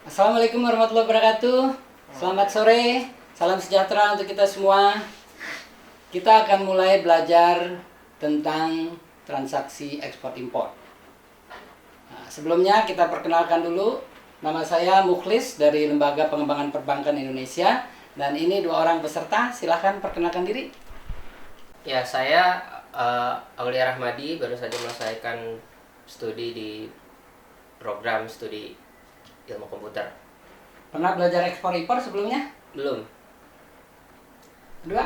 Assalamualaikum warahmatullahi wabarakatuh. Selamat sore, salam sejahtera untuk kita semua. Kita akan mulai belajar tentang transaksi ekspor impor. Nah, sebelumnya kita perkenalkan dulu, nama saya Mukhlis dari Lembaga Pengembangan Perbankan Indonesia. Dan ini dua orang peserta, silahkan perkenalkan diri. Ya, saya Aulia Rahmadi, baru saja menyelesaikan studi di program studi ilmu komputer. Pernah belajar ekspor impor sebelumnya? Belum. Kedua?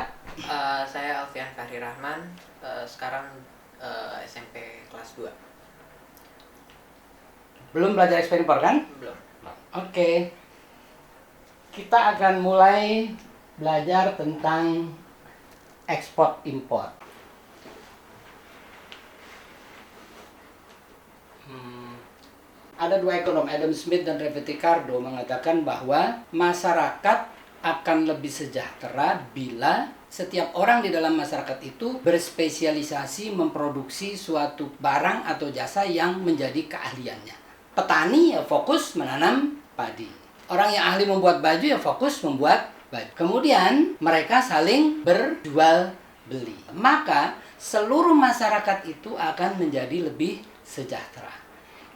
Saya Alfian Fahri Rahman, sekarang SMP kelas 2. Belum belajar ekspor impor kan? Belum. Oke. Kita akan mulai belajar tentang ekspor impor. Ada dua ekonom, Adam Smith dan Reverdy Ricardo, mengatakan bahwa masyarakat akan lebih sejahtera bila setiap orang di dalam masyarakat itu berspesialisasi memproduksi suatu barang atau jasa yang menjadi keahliannya. Petani ya fokus menanam padi. Orang yang ahli membuat baju ya fokus membuat baju. Kemudian mereka saling berjual beli. Maka seluruh masyarakat itu akan menjadi lebih sejahtera.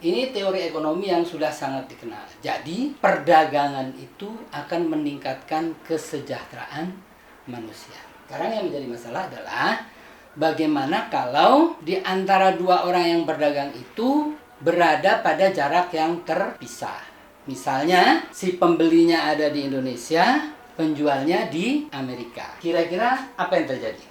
Ini teori ekonomi yang sudah sangat dikenal. Jadi, perdagangan itu akan meningkatkan kesejahteraan manusia. Sekarang yang menjadi masalah adalah bagaimana kalau di antara dua orang yang berdagang itu berada pada jarak yang terpisah. Misalnya, si pembelinya ada di Indonesia, penjualnya di Amerika. Kira-kira apa yang terjadi?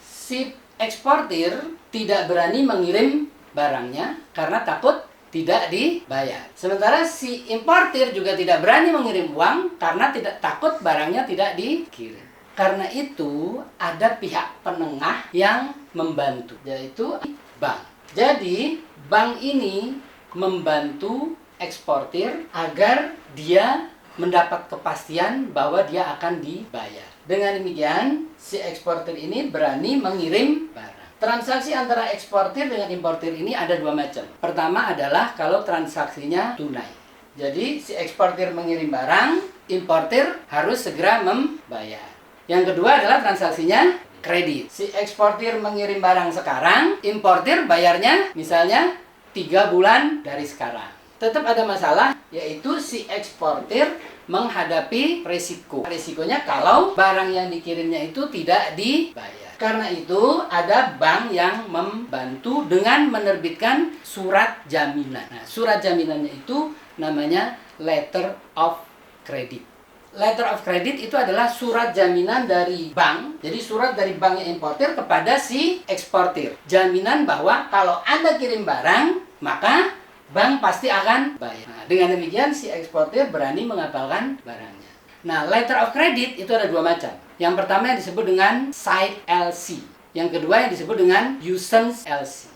Si eksportir tidak berani mengirim barangnya karena takut tidak dibayar. Sementara si importir juga tidak berani mengirim uang karena takut barangnya tidak dikirim. Karena itu ada pihak penengah yang membantu, yaitu bank. Jadi bank ini membantu eksportir agar dia mendapat kepastian bahwa dia akan dibayar. Dengan demikian si eksportir ini berani mengirim barang. Transaksi antara eksportir dengan importir ini ada dua macam. Pertama adalah kalau transaksinya tunai. Jadi si eksportir mengirim barang, importir harus segera membayar. Yang kedua adalah transaksinya kredit. Si eksportir mengirim barang sekarang, importir bayarnya misalnya 3 bulan dari sekarang. Tetap ada masalah, yaitu si eksportir menghadapi resiko. Resikonya kalau barang yang dikirimnya itu tidak dibayar. Karena itu ada bank yang membantu dengan menerbitkan surat jaminan. Nah, surat jaminannya itu namanya letter of credit. Letter of credit itu adalah surat jaminan dari bank. Jadi surat dari bank yang importir kepada si eksportir. Jaminan bahwa kalau Anda kirim barang, maka bank pasti akan bayar. Nah, dengan demikian si eksportir berani mengapalkan barangnya. Nah, letter of credit itu ada dua macam. Yang pertama yang disebut dengan Side LC. Yang kedua yang disebut dengan Usance LC.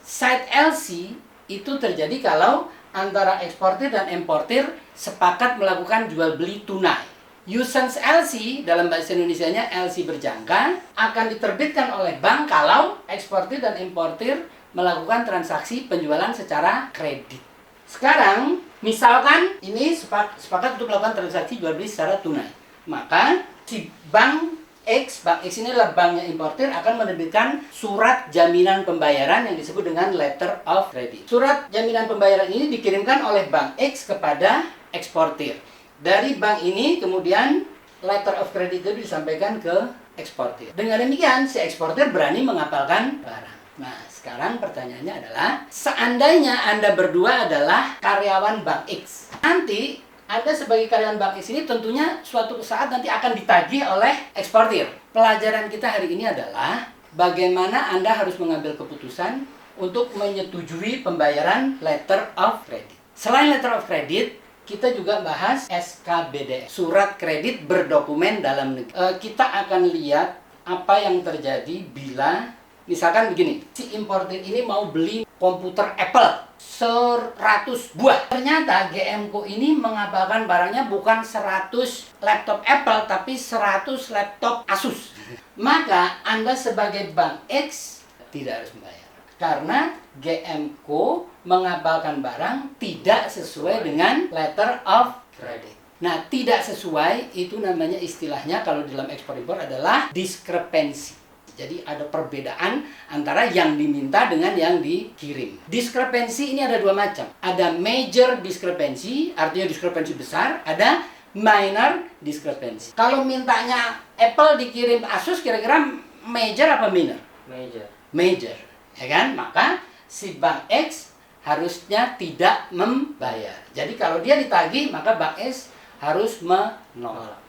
Side LC itu terjadi kalau antara eksportir dan importir sepakat melakukan jual beli tunai. Usance LC dalam bahasa Indonesianya LC berjangka akan diterbitkan oleh bank kalau eksportir dan importir melakukan transaksi penjualan secara kredit. Sekarang, misalkan ini sepakat untuk melakukan transaksi jual beli secara tunai. Maka, si bank X ini adalah banknya importir akan menerbitkan surat jaminan pembayaran yang disebut dengan letter of credit. Surat jaminan pembayaran ini dikirimkan oleh bank X kepada eksportir. Dari bank ini kemudian letter of credit itu disampaikan ke eksportir. Dengan demikian, si eksportir berani mengapalkan barang. Nah, sekarang pertanyaannya adalah, seandainya Anda berdua adalah karyawan Bank X, nanti Anda sebagai karyawan Bank X ini tentunya suatu saat nanti akan ditagih oleh eksportir. Pelajaran kita hari ini adalah bagaimana Anda harus mengambil keputusan untuk menyetujui pembayaran letter of credit. Selain letter of credit, kita juga bahas SKBD, surat kredit berdokumen dalam negeri. Kita akan lihat apa yang terjadi bila misalkan begini, si importir ini mau beli komputer Apple 100 buah. Ternyata GMCO ini mengabaikan barangnya bukan 100 laptop Apple, tapi 100 laptop Asus. Maka Anda sebagai Bank X tidak harus membayar. Karena GMCO mengapalkan barang tidak sesuai dengan letter of credit. Nah, tidak sesuai itu namanya istilahnya kalau dalam ekspor-impor adalah diskrepensi. Jadi ada perbedaan antara yang diminta dengan yang dikirim. Diskrepensi ini ada dua macam. Ada major discrepancy, artinya diskrepensi besar. Ada minor discrepancy. Kalau mintanya Apple dikirim Asus, kira-kira major apa minor? Major. Major, ya kan? Maka si bank X harusnya tidak membayar. Jadi kalau dia ditagih, maka bank X harus menolak.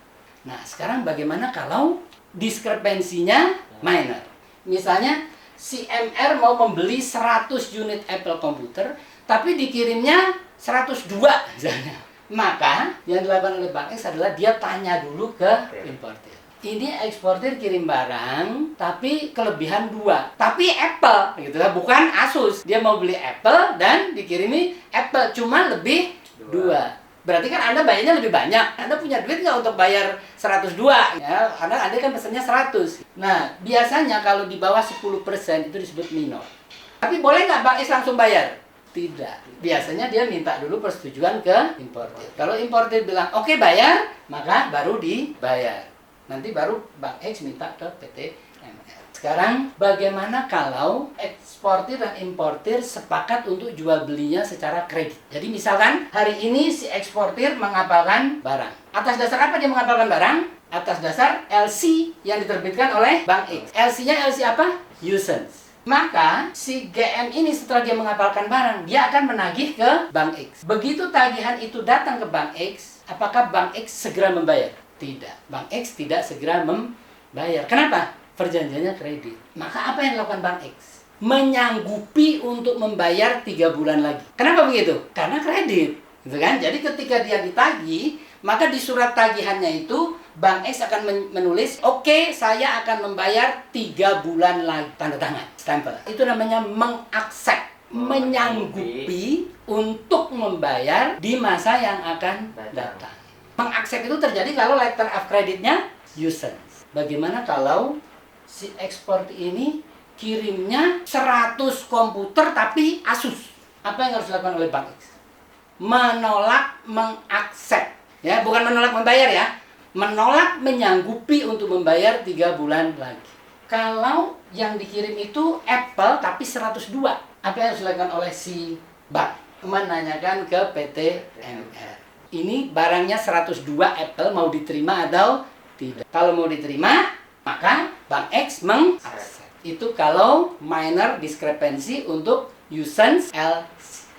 Nah, sekarang bagaimana kalau diskrepensinya minor? Misalnya si MR mau membeli 100 unit Apple komputer, tapi dikirimnya 102 misalnya. Maka yang dilakukan oleh Bank X adalah dia tanya dulu ke importir. Ini eksportir kirim barang, tapi kelebihan 2. Tapi Apple, gitu lah, bukan Asus. Dia mau beli Apple dan dikirimi Apple, cuma lebih 2. Berarti kan Anda bayarnya lebih banyak. Anda punya duit nggak untuk bayar 102? Ya, karena Anda kan pesannya 100. Nah, biasanya kalau di bawah 10% itu disebut minor. Tapi boleh nggak Bank X langsung bayar? Tidak. Biasanya dia minta dulu persetujuan ke importir. Kalau importir bilang, oke bayar, maka baru dibayar. Nanti baru Bank X minta ke PT MR. Sekarang, bagaimana kalau eksportir dan importir sepakat untuk jual belinya secara kredit? Jadi misalkan hari ini si eksportir mengapalkan barang. Atas dasar apa dia mengapalkan barang? Atas dasar LC yang diterbitkan oleh Bank X. LC-nya LC apa? Usance. Maka si GM ini setelah dia mengapalkan barang, dia akan menagih ke Bank X. Begitu tagihan itu datang ke Bank X, apakah Bank X segera membayar? Tidak. Bank X tidak segera membayar. Kenapa? Perjanjiannya kredit. Maka apa yang dilakukan Bank X? Menyanggupi untuk membayar 3 bulan lagi. Kenapa begitu? Karena kredit. Gitu kan? Jadi ketika dia ditagih, maka di surat tagihannya itu Bank X akan menulis, oke, saya akan membayar 3 bulan lagi. Tanda tangan, stempel. Itu namanya mengaksept, menyanggupi untuk membayar di masa yang akan datang. Mengaksept itu terjadi kalau letter of credit-nya usance. Bagaimana kalau si ekspor ini kirimnya 100 komputer tapi Asus? Apa yang harus dilakukan oleh Bank X? Menolak mengaksept. Ya, bukan menolak membayar ya. Menolak menyanggupi untuk membayar 3 bulan lagi. Kalau yang dikirim itu Apple tapi 102, apa yang harus dilakukan oleh si bank? Menanyakan ke PT MR. Ini barangnya 102 Apple, mau diterima atau tidak? Kalau mau diterima, maka Bank X mengaksept. Itu kalau minor discrepancy untuk usance LC.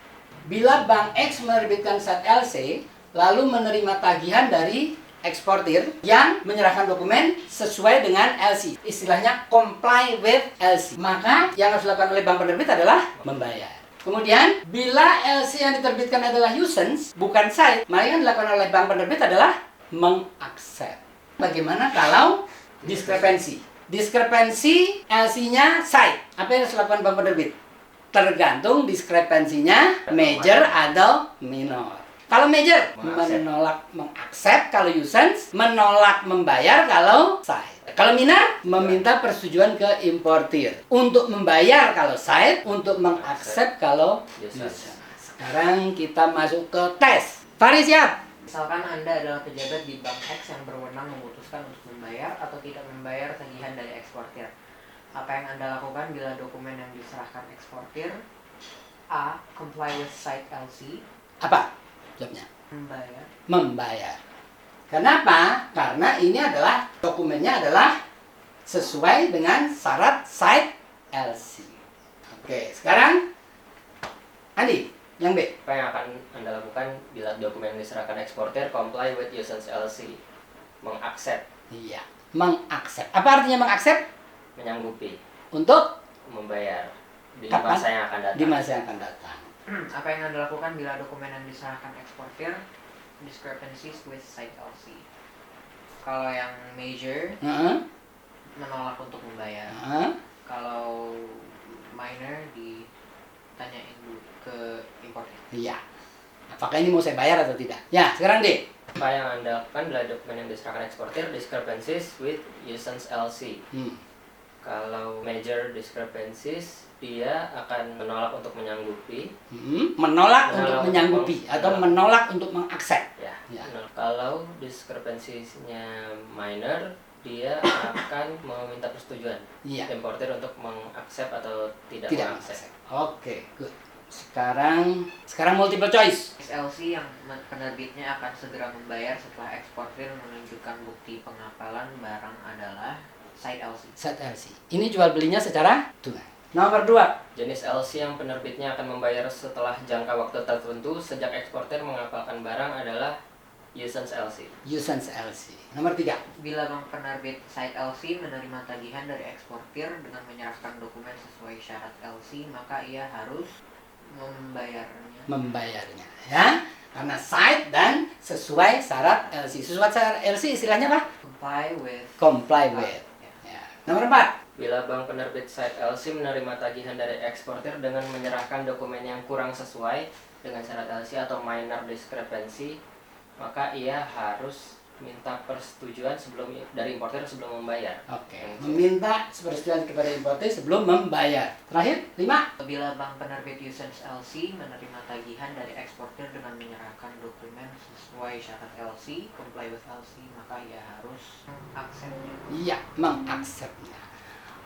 Bila Bank X menerbitkan set LC, lalu menerima tagihan dari eksportir yang menyerahkan dokumen sesuai dengan LC, istilahnya comply with LC, maka yang harus dilakukan oleh bank penerbit adalah membayar. Kemudian, bila LC yang diterbitkan adalah usance, bukan site, maka yang dilakukan oleh bank penerbit adalah mengaccept. Bagaimana kalau diskrepensi? Diskrepensi LC-nya site, apa yang harus dilakukan bank penerbit? Tergantung diskrepensinya major atau minor. Kalau major, menolak mengaccept kalau usance, menolak membayar kalau side. Kalau minor, meminta persetujuan ke importir. Untuk membayar kalau side, untuk mengaccept kalau usance. Sekarang kita masuk ke tes. Fari siap? Misalkan Anda adalah pejabat di Bank X yang berwenang memutuskan untuk membayar atau tidak membayar tagihan dari eksportir. Apa yang Anda lakukan bila dokumen yang diserahkan eksportir? A. Comply with site LC. Apa jawabnya? Membayar. Membayar. Kenapa? Karena ini adalah dokumennya adalah sesuai dengan syarat site LC. Oke, sekarang Andi, yang B. Apa yang akan Anda lakukan bila dokumen yang diserahkan eksportir comply with usance LC? Mengaccept. Iya, mengaccept. Apa artinya mengaccept? Menyanggupi Untuk membayar di kapan? masa yang akan datang. Di masa yang akan datang. Apa yang Anda lakukan bila dokumen yang diserahkan eksportir discrepancies with site LC? Kalau yang major, menolak untuk membayar. Kalau minor, ditanyain dulu ke importir. Iya. Apakah ini mau saya bayar atau tidak? Ya, sekarang D. Apa yang Anda lakukan bila dokumen yang diserahkan eksportir discrepancies with usance LC? Kalau major discrepancies, dia akan menolak untuk menyanggupi. Menolak untuk menyanggupi atau menolak untuk mengakses. Ya. Kalau discrepancies-nya minor, dia akan meminta persetujuan importer untuk mengakses atau tidak mengakses. Oke, good. Sekarang multiple choice. SLC yang penerbitnya akan segera membayar setelah eksportir menunjukkan bukti pengapalan barang adalah side LC. Side LC. Ini jual belinya secara tunai. Nomor 2. Jenis LC yang penerbitnya akan membayar setelah jangka waktu tertentu sejak eksportir mengapalkan barang adalah usance LC. Usance LC. Nomor 3. Bila bank penerbit side LC menerima tagihan dari eksportir dengan menyerahkan dokumen sesuai syarat LC, maka ia harus membayarnya. Ya. Karena side dan sesuai syarat LC. Sesuai syarat LC istilahnya apa? Comply with. Ya. Nomor 4. Bila bank penerbit site LC menerima tagihan dari eksportir dengan menyerahkan dokumen yang kurang sesuai dengan syarat LC atau minor discrepancy, maka ia harus minta persetujuan dari importer sebelum membayar. Oke. Meminta persetujuan kepada importer sebelum membayar. Terakhir, 5. Bila bank penerbit usance LC menerima tagihan dari eksportir dengan menyerahkan dokumen sesuai syarat LC, comply with LC, maka ia harus mengaksepnya. Iya, mengaksepnya.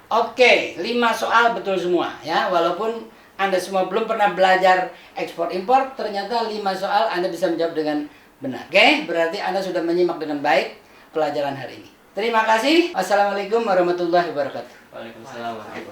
Oke, 5 soal betul semua ya. Walaupun Anda semua belum pernah belajar ekspor impor, ternyata 5 soal Anda bisa menjawab dengan benar. Oke, berarti Anda sudah menyimak dengan baik pelajaran hari ini. Terima kasih. Wassalamualaikum warahmatullahi wabarakatuh. Waalaikumsalam warahmatullahi wabarakatuh.